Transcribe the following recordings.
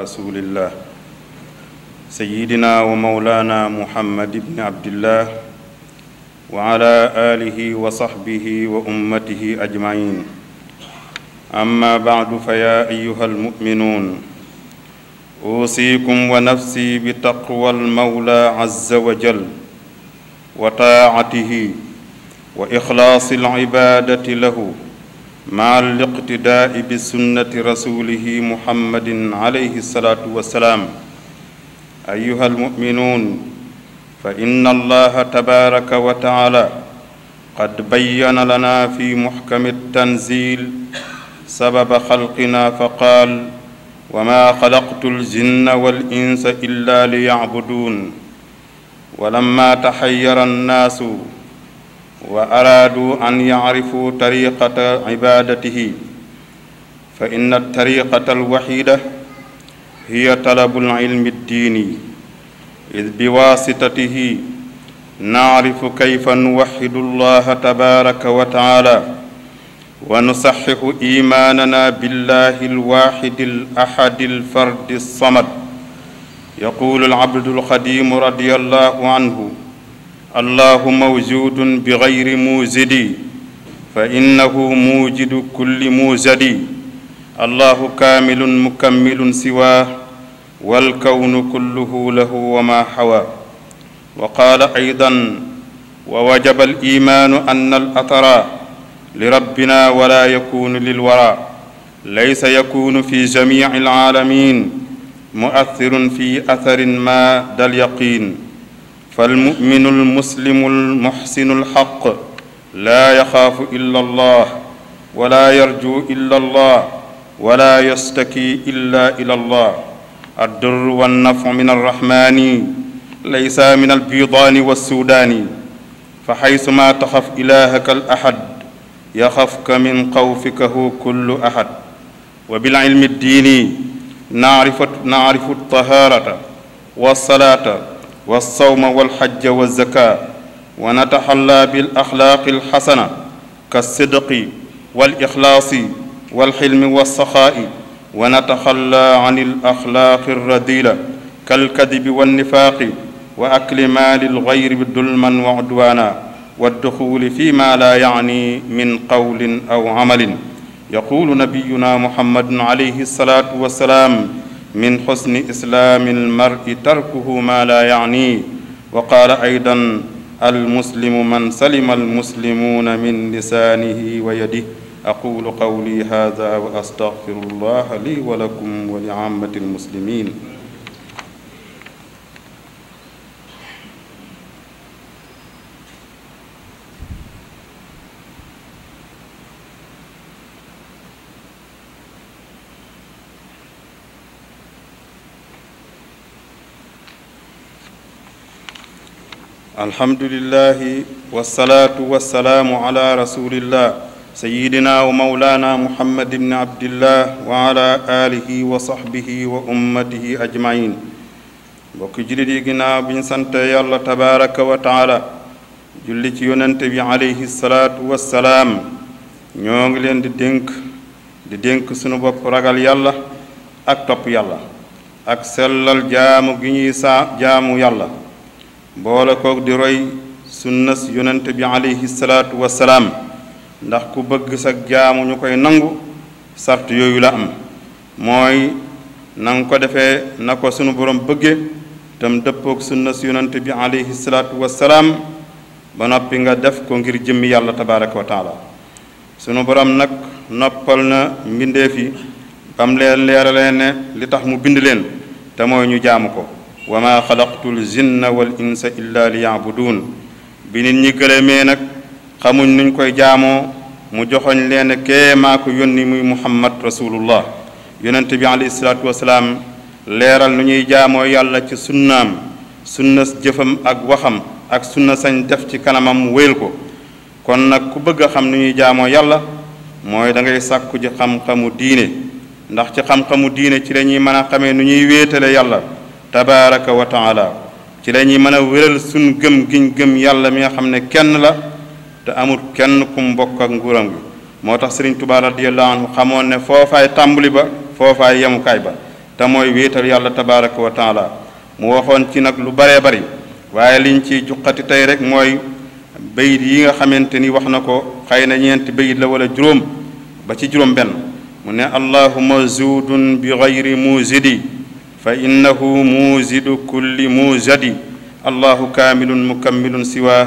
rasulillah sayyidina wa mawlana muhammad ibn abdillah wa ala alihi wa sahbihi wa ummatihi ajmain amma ba'du fa ya ayyuhal mu'minun usikum wa nafsi bi taqwal mawla azza wa jal wa ta'atihi wa ikhlasil ibadati lahu مع الاقتداء بسنة رسوله محمد عليه الصلاة والسلام أيها المؤمنون فإن الله تبارك وتعالى قد بين لنا في محكم التنزيل سبب خلقنا فقال وما خلقت الجن والإنس إلا ليعبدون ولما تحير الناس وأرادوا أن يعرفوا طريقة عبادته فإن الطريقة الوحيدة هي طلب العلم الديني إذ بواسطته نعرف كيف نوحد الله تبارك وتعالى ونصحح إيماننا بالله الواحد الأحد الفرد الصمد يقول العبد الخديم رضي الله عنه الله موجود بغير موجد فإنه موجد كل موجد الله كامل مكمل سواه والكون كله له وما حوى وقال أيضا ووجب الإيمان أن الأثر لربنا ولا يكون للورى ليس يكون في جميع العالمين مؤثر في أثر ما ذا اليقين فالمؤمن المسلم المحسن الحق لا يخاف إلا الله ولا يرجو إلا الله ولا يستكي إلا إلى الله الضر والنفع من الرحمن ليس من البيضان والسودان فحيثما تخف إلهك الأحد يخفك من خوفك هو كل أحد وبالعلم الديني نعرف الطهارة والصلاة والصوم والحج والزكاة ونتحلى بالأخلاق الحسنة كالصدق والإخلاص والحلم والسخاء ونتخلى عن الأخلاق الرذيلة كالكذب والنفاق وأكل مال الغير ظلما وعدوانا والدخول فيما لا يعني من قول أو عمل يقول نبينا محمد عليه الصلاة والسلام من حسن إسلام المرء تركه ما لا يعنيه وقال أيضا المسلم من سلم المسلمون من لسانه ويده أقول قولي هذا وأستغفر الله لي ولكم ولعامة المسلمين الحمد لله والصلاة والسلام على رسول الله سيدنا ومولانا محمد بن عبد الله وعلى آله وصحبه وأمته أجمعين بوك جلدي غيناو بن سانت يالله تبارك وتعالى julli ci yonente bi alayhi salaatu wassalaam ñoo ngi leen di dénk sunu bopp ragal yàlla ak topp yàlla ak sellal jaamu gi ñuy jaamu yàlla boole koog di roy sunnas yonente bi alayhi salaatu wassalaam ndax ku bëgg sag jaamu ñu koy nangu sart yooyu la am mooy nang ko defee na ko sunu borom bëgge tam dëppoog sunnas yonente bi alayhi salaatu wassalaam ba noppi nga def ko ngir jëmmi yàlla tabaraka wa taala sunu borom nag noppal na mbindeef yi bam leen leeralee ne li tax mu bind leen te mooy ñu jaamu ko wa ma xalaqtul jinna wal insa illa liya'budun bi nit ñi gëlëmee nag xamuñ nuñ koy jaamoo mu joxoñ leen kee maa ko yónni muy muhammad rasulullah yonent bi alayhi salaatu wasalaam leeral nu ñuy jaamoo yàlla ci sunnaam sunna jëfam ak waxam ak sunna sañ def ci kanamam wéyal ko. kon nag ku bëgg a xam nu ñuy jaamoo yàlla mooy da ngay sàkku ji xam-xamu diine, ndax ci xam-xamu diine ci la ñuy mën a xamee nu ñuy wéetale yàlla tabaraka wa taala, ci la ñuy mën a wéral suñ gëm giñ gëm yàlla mi nga xam ne kenn la te amul kenn ku mbokk ak nguuram gi. moo tax Sëriñ Tuubaa radiyallahu anhu xamoon ne foofaay tàmbali ba foofaay yemukaay ba te mooy wéetal yàlla tabaraka wa taala. mu waxoon ci nag lu baree bari, waaye liñ ci juqati tey rek mooy bayit yi nga xamante ni wax na ko, xëy na ñeenti bayit la wala juróom ba ci juróom benn. mu ne allahu mawjudun bi gayri muzidi fa innahu muzidu kulli muzadi, allahu kaamilun mukammilun siwa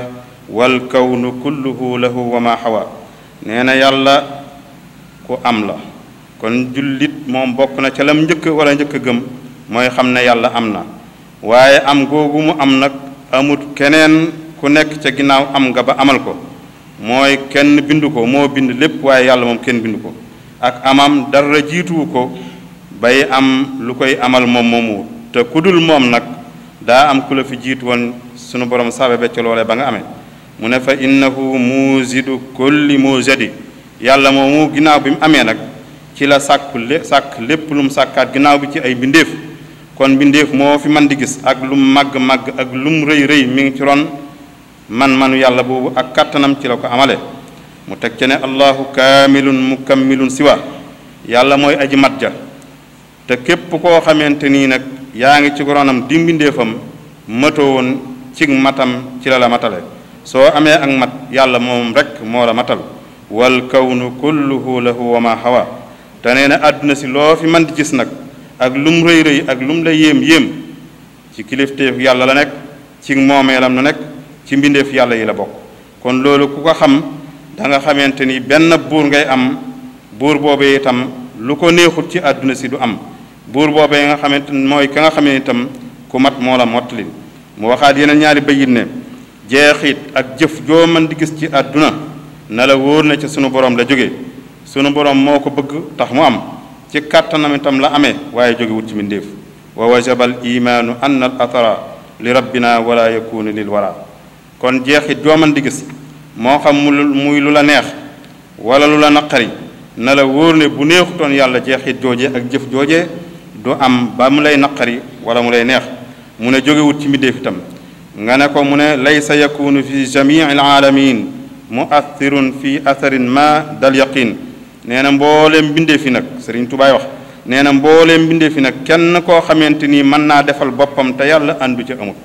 wal kawnu kulluhu lahu wa ma hawa. nee na yàlla ku am la, kon jullit moom bokk na ca lam njëkk wala njëkk a gëm mooy xam ne yàlla am na. waaye am googu mu am nag amut keneen ku nekk ca ginnaaw am nga ba amal ko, mooy kenn bindu ko, moo bind lépp waaye yàlla moom kenn bindu ko. ak amam dara jiituwu ko bay am lu koy amal moom moomu, te ku dul moom nag daa am ku la fi jiitu woon sunu borom sababe ca loolee ba nga amee. mu ne fa innahu muzidu kulli muzadi, yàlla moomu ginnaaw bi mu amee nag ci la sàkk lépp lu mu sàkkaat ginnaaw bi ci ay bindeef. kon bindeef moo fi man di gis ak lu mu màgg-màgg ak lu mu rëy rëy mi ngi ci ron man-manu yàlla boobu ak kàttanam ci la ko amale. mu teg ca ne allahu kaamilun mukammilun siwa, yàlla mooy aji mat ja, te képp koo xamante nii nag yaa ngi ci ronam di mbindeefam matoo woon cig matam ci la la matale. soo amee ak mat yàlla moom rek moo la matal. wal kawnu kulluhu lahu wa ma hawa. te nee na àdduna si loo fi man di gis nag ak lum rëy rëy ak lum la yéem ci kilifteef yàlla la nekk, ci moomeelam la nekk, ci mbindeef yàlla yi la bokk. kon loolu ku ko xam da nga xamante ni benn buur ngay am, buur boobee itam lu ko neexut ci àdduna si du am. buur boobee nga xamante mooy ka nga xamee itam ku mat moo la mottali. mu waxaat yeneen ñaari bayit ne jeexit ak jëf joo mën di gis ci àdduna na la wóor na ci sunu borom la jóge. sunu borom moo ko bëgg tax mu am, ci kàttanam itam la amee waaye jógewut ci mbindéef. wa wajabal imaanu anna al athara li rabbina wala yakunu lil wara. kon jeexit joo mën di gis moo xam muy lu la neex wala lu la naqari, na la wóor ne bu neexutoon yàlla jeexit joojee ak jëf joojee du am ba mu lay naqari wala mu lay neex. mu ne jógewut ci mbindéef itam nga ne ko mu ne laysa yakunu fi jamii al alamin muathirun fi atharin ma dal yaqin. nee na mbooleem bindee fi nag Sëriñ Tubaay wax, nee na mbooleem bindee fi nag kenn koo xamante ni mën naa defal boppam te yàlla àndu ca amul.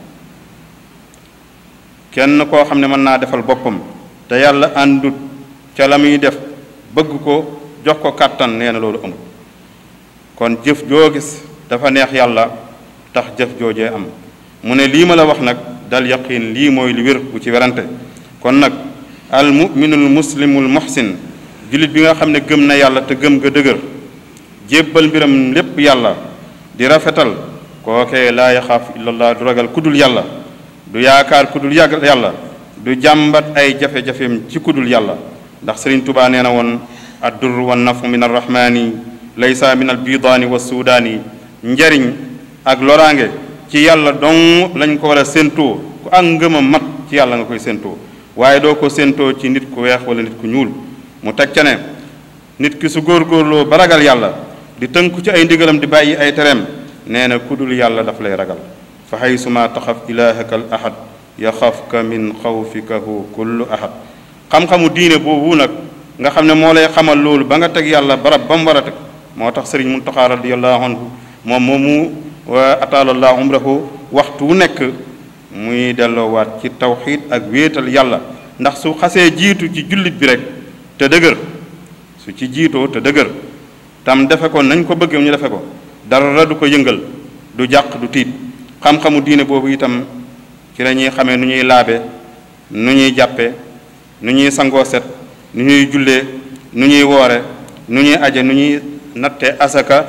kenn koo xam ne mën naa defal boppam te yàlla àndut ca la muy def bëgg ko jox ko kàttan, nee na loolu amul. kon jëf joo gis dafa neex yàlla tax jëf joojee am. mu ne lii ma la wax nag dal yaqin, lii mooy li wér bu ci werante. kon nag al muminul muslimul muhsin, jullit bi nga xam ne gëm na yàlla te gëm nga dëgër, jébbal mbiram lépp yàlla, di rafetal, kookee laa yaxaaf illallah, du ragal kudul yàlla, du yaakaar kudul yàlla, du jàmbat ay jafe-jafeem ci kudul yàlla. ndax Sëriñ Tuubaa nee na woon addur wa nafu min arrahmani laysa min albidaani wa suudaani. njariñ ak loraange ci yàlla dong lañ ko war a séentoo. ku ak ngëmam mat ci yàlla nga koy séentoo, waaye doo ko séentoo ci nit ku weex wala nit ku ñuul. mu teg ca ne nit ki su góorgóorloo ba ragal yàlla di tënku ci ay ndigalam di bàyyi ay tereem, nee na ku dul yàlla daf lay ragal. fa haysuma taxaf ilaahaka al ahad yaxafka min xawfikahu kullu ahad. xam-xamu diine boobu nag nga xam ne moo lay xamal loolu ba nga teg yàlla barab ba mu war a teg. moo tax Sëriñ Muntaxa radiyallahu anhu moom moomu wa ataalallahu umrahu waxtu wu nekk muy delloowaat ci tawxiid ak wéetal yàlla. ndax su xasee jiitu ci jullit bi rek te dëgër, su ci jiitoo te dëgër tam defe ko nañ ko bëggee ñu defe ko, dara du ko yëngal, du jàq, du tiit. xam-xamu diine boobu itam ci la ñuy xamee nu ñuy laabe, nu ñuy jàppe, nu ñuy sangoo set, nu ñuy jullee, nu ñuy woore, nu ñuy aje, nu ñuy natte asaka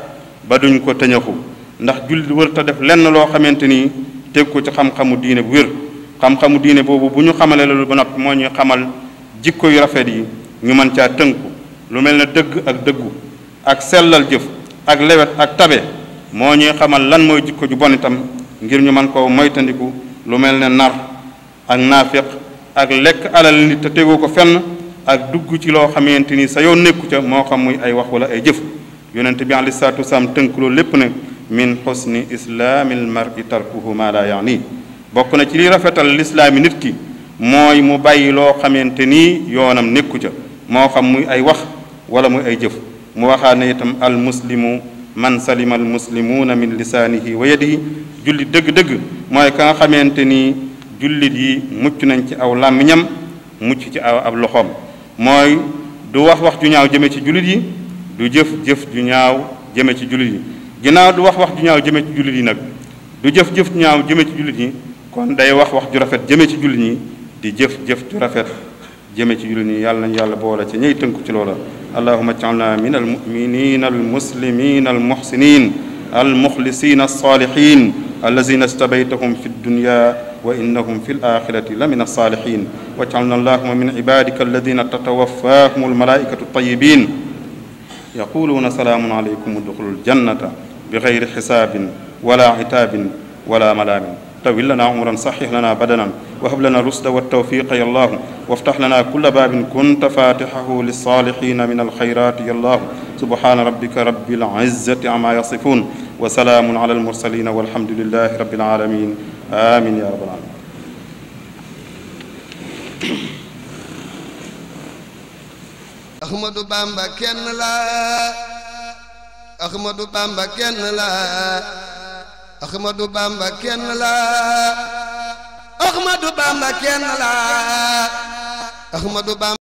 ba duñ ko tëñaxu. ndax jullit wër ta def lenn loo xamante ni teg ko ci xam-xamu diine bu wér. xam-xamu diine boobu bu ñu xamalee loolu ba noppi moo ñuy xamal jikko yu rafet yi ñu mën caa tënku, lu mel ne dëgg ak dëggu ak sellal jëf ak lewet ak tabe moo ñuy xamal lan mooy jikko ju bon itam ngir ñu mën koo moytandiku lu mel ne nar ak naafiq ak lekk alal nit te tegoo ko fenn ak dugg ci loo xamante ni sa yoon nekku ca moo xam muy ay wax wala ay jëf yonent bi alayhi salaatu wasalaam tënk loolu lépp ne min xusni islaamil mar'i tarkuhu ma la yaani bokk na ci li rafetal lislaami nit ki mooy mu bàyyi loo xamante ni yoonam nekku ca moo xam muy ay wax wala muy ay jëf mu waxaa ne itam al muslimu man salima al muslimuuna min lisaanihi wa yadihi jullit dëgg-dëgg mooy ka nga xamante ni jullit yi mucc nañ ci aw làmmiñam mucc ci aw ab loxoom mooy du wax ju ñaaw jëme ci jullit yi du jëf ju ñaaw jëme ci jullit yi ginnaaw du wax ju ñaaw jëme ci jullit yi nag du jëf ju ñaaw jëme ci jullit yi kon day wax ju rafet jëme ci jullit ñi di jëf ju rafet jëme ci jullit ñi yàlla nañu yàlla boole ci ñey tënku ci loola allahumma ij'alna min almu'minina almuslimina almuhsinin almukhlisina alsalihin allazina istabaytahum fi dunya wa innahum fi alakhirati la min alsalihin waj'alna allahumma min ibadika alladhina tatawaffahum almalaikatu at-tayyibin yaquluna salamun alaykum udkhulul jannata bighayri hisabin wala itabin wala malamin طول لنا عمرا صحح لنا بدنا وهب لنا الرشد والتوفيق يا الله وافتح لنا كل باب كنت فاتحه للصالحين من الخيرات يا الله سبحان ربك رب العزة عما يصفون وسلام على المرسلين والحمد لله رب العالمين آمين يا رب العالمين أحمد بامبا كن لا أحمد بامبا كن لا Ahmadu Bamba kenn la Ahmadu Bamba kenn la Ahmadu Bamba